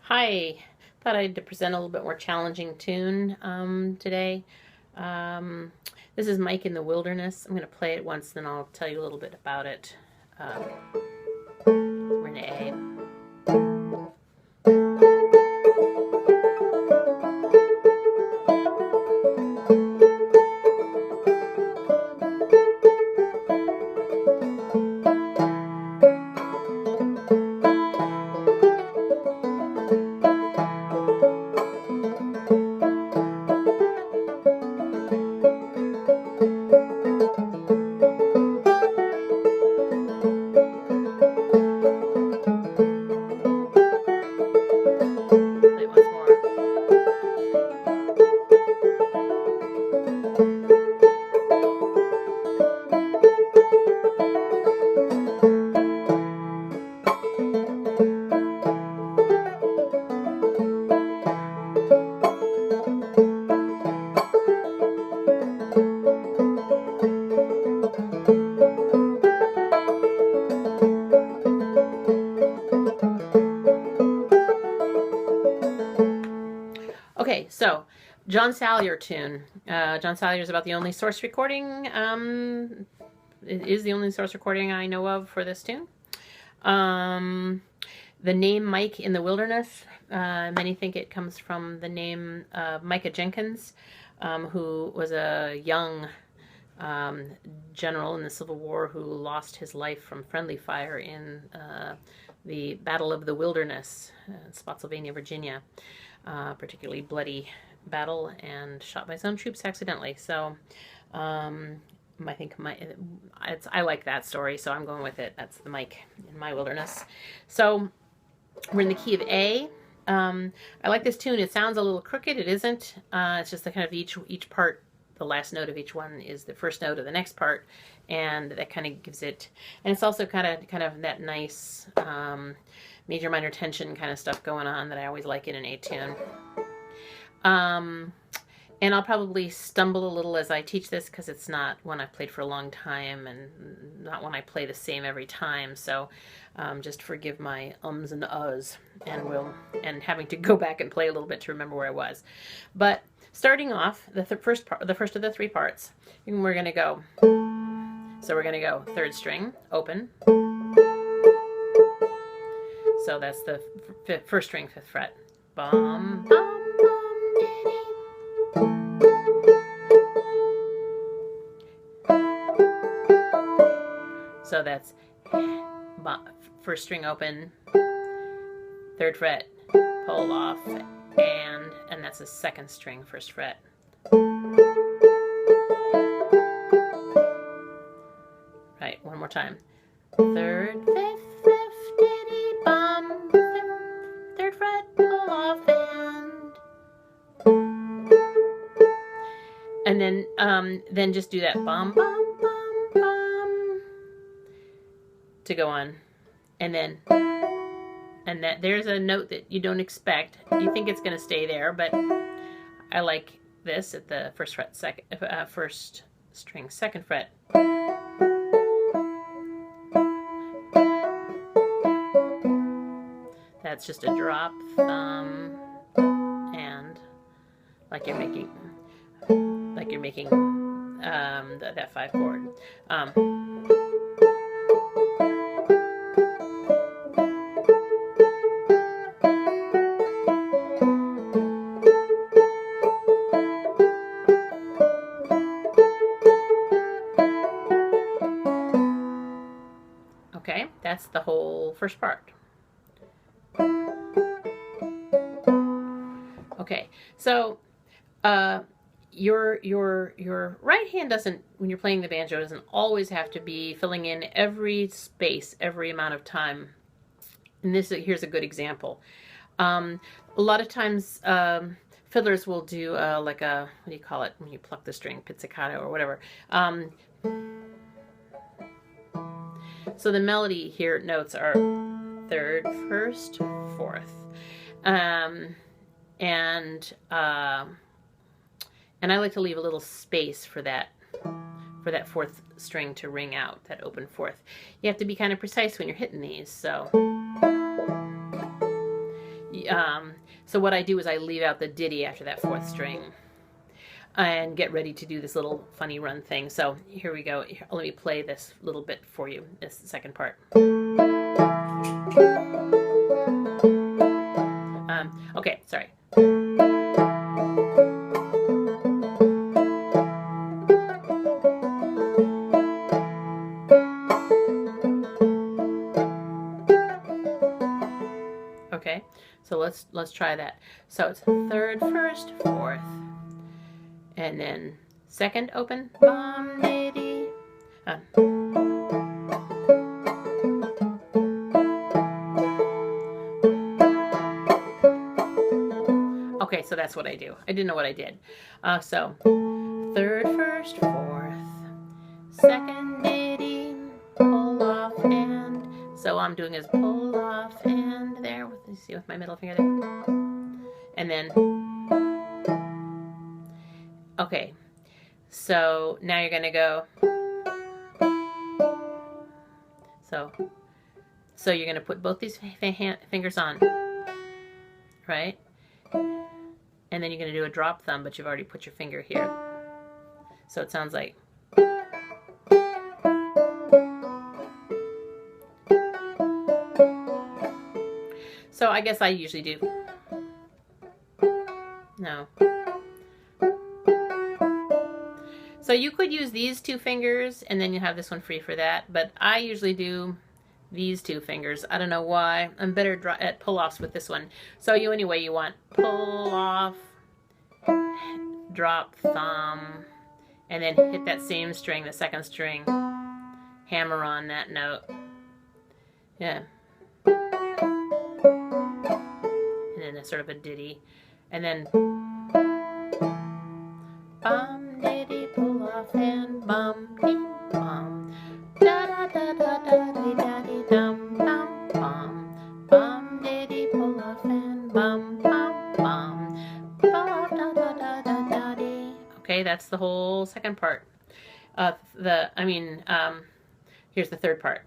Hi, thought I'd present a little bit more challenging tune today. Um, this is Mike in the Wilderness. I'm going to play it once, then I'll tell you a little bit about it. Um, we're in A. Play it once more. Okay, so John Salyer tune. John Salyer is about the only source recording. It is the only source recording I know of for this tune. The name Mike in the Wilderness, many think it comes from the name Micah Jenkins, who was a young general in the Civil War who lost his life from friendly fire in the Battle of the Wilderness, Spotsylvania, Virginia. Particularly bloody battle, and shot by some troops accidentally. So I think I like that story, so I'm going with it. That's the Mike in my Wilderness. So we're in the key of A. I like this tune. It sounds a little crooked. It isn't. It's just the kind of each part. The last note of each one is the first note of the next part, and that kind of gives it. And it's also kind of that nice major minor tension kind of stuff going on that I always like in an A tune. And I'll probably stumble a little as I teach this because it's not one I've played for a long time and not one I play the same every time. So just forgive my ums and uhs and having to go back and play a little bit to remember where I was. But starting off, the first of the three parts, we're going to go. So we're going to go third string, open. So that's the first string, 5th fret. Bum, bum, bum, diddy. So that's first string open, 3rd fret, pull off, and that's a 2nd string, 1st fret. Right, one more time. 3rd, 5th, 5th, diddy, bum, 3rd fret, pull off, and then just do that bum, bum, bum, bum to go on, and that there's a note that you don't expect. You think it's going to stay there, but I like this at the 1st fret, 1st string, 2nd fret. That's just a drop, thumb, and like you're making that 5 chord. Okay, that's the whole first part. Okay, so your right hand doesn't, when you're playing the banjo, doesn't always have to be filling in every space, every amount of time. And here's a good example. A lot of times fiddlers will do like a, what do you call it when you pluck the string, pizzicato or whatever. So the melody here notes are 3rd, 1st, 4th. And I like to leave a little space for that 4th string to ring out, that open 4th. You have to be kind of precise when you're hitting these. So So what I do is I leave out the ditty after that fourth string and get ready to do this little funny run thing. So here we go. Here, let me play this little bit for you, this second part. Okay, sorry. Okay, so let's try that. So it's third, first, fourth, and then second open, bum, diddy. Okay, so that's what I do. I didn't know what I did. So third, first, fourth, second, diddy, pull off, and so all I'm doing is pull off and there. You see with my middle finger there, and then okay. So now you're gonna go. So you're gonna put both these fingers on, right? And then you're gonna do a drop thumb, but you've already put your finger here. So it sounds like. So I guess I usually do. No. So you could use these two fingers and then you have this one free for that, but I usually do these two fingers. I don't know why. I'm better at pull-offs with this one. So you any way you want. Pull off, drop thumb, and then hit that same string, the second string. Hammer on that note. Yeah. And then a sort of a ditty. And then bum, diddy, pull off, and bum, dee, bum. Da da da da da dee da dee dum bum bum. Bum, diddy, pull off, and bum bum bum. Ba da da da da da dee. Okay, that's the whole second part. Here's the third part.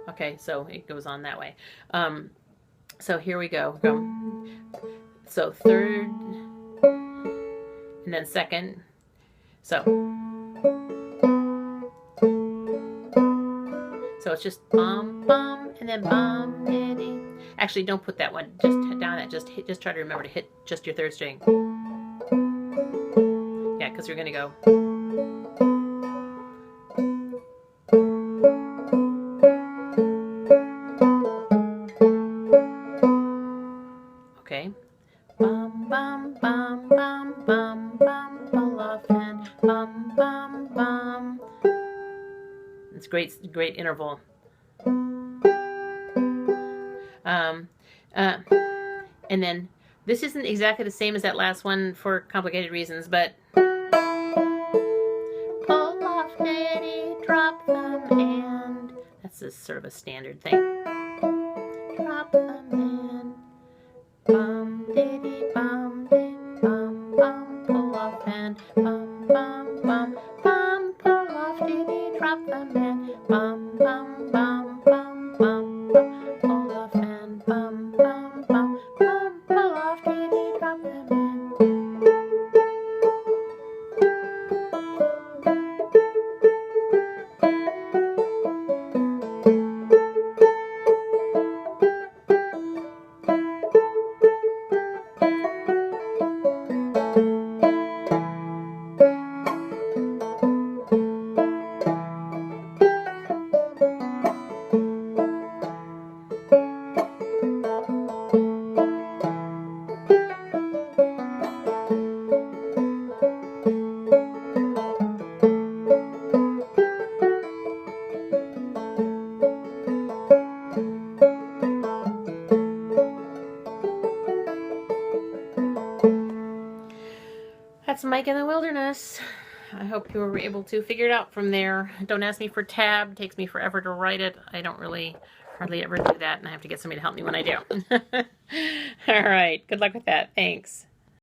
Okay, so it goes on that way. So here we go. So third, and then second. So it's just bum bum and then bum diddy. Actually, don't put that one just down. That just try to remember to hit just your third string. Yeah, because you're gonna go. Okay. Bum bum bum bum bum bum, pull off and bum bum bum. It's great interval. And then this isn't exactly the same as that last one for complicated reasons, but pull off, diddy, drop them, and that's a sort of a standard thing. Drop them and bum diddy bum diddy bum bum, pull off and bum bum bum bum, pull off, diddy, drop them and bum bum bum bum bum bum, pull off and bum bum bum bum, pull off, diddy, drop them and. That's Mike in the Wilderness. I hope you were able to figure it out from there. Don't ask me for tab. It takes me forever to write it. I don't really hardly ever do that, and I have to get somebody to help me when I do. All right. Good luck with that. Thanks.